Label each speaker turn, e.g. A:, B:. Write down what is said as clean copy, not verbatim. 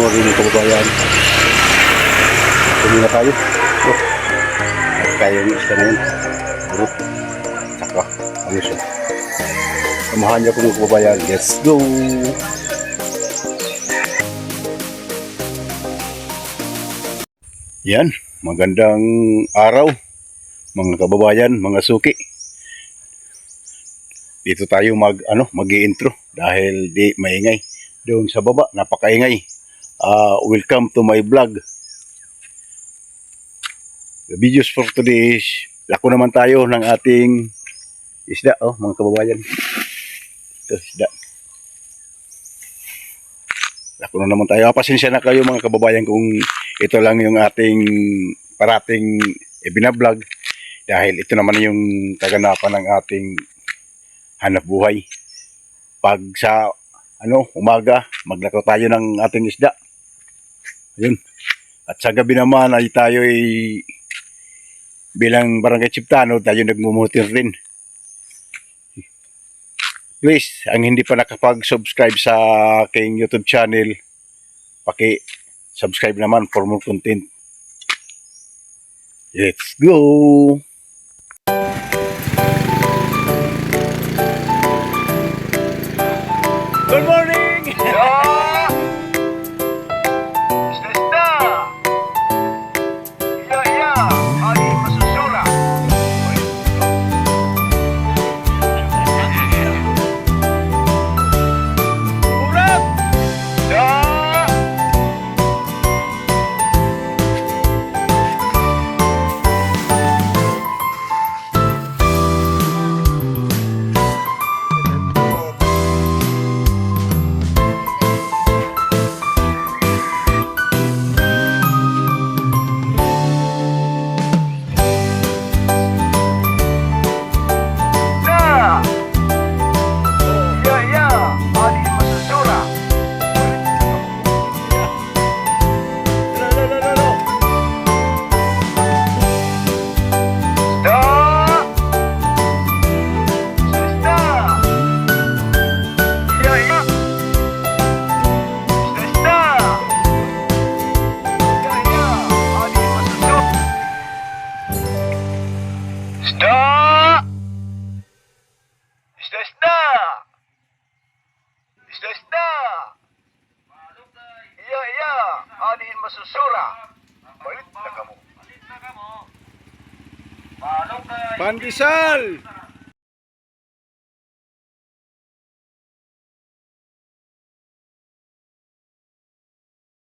A: morning mga kababayan. Tumingin na tayo. At tayo yung isla na yun. Puro. Saka. Ayos yun. Samahan niyo po mga kababayan. Let's go! Yan. Magandang araw. Mga kababayan, mga suki. Dito tayo mag-i-intro dahil di maingay. Doon sa baba, napakaingay. Welcome to my vlog. The videos for today is lako naman tayo ng ating isda, mga kababayan. Ito, isda. Lako na naman tayo. Pasensya na kayo mga kababayan kung ito lang yung ating parating ibinablog dahil ito naman yung kaganapan ng ating hanap buhay. Pag sa umaga, maglako tayo ng ating isda. Ayun. At sa gabi naman ay tayo bilang barangay Chiptano, tayo nagmumutir din. Please, ang hindi pa nakapag-subscribe sa aking YouTube channel, paki-subscribe naman for more content. Let's go! Good morning!
B: Isda! Iya, adin masusura. Balik na kamo.
A: Pandesal!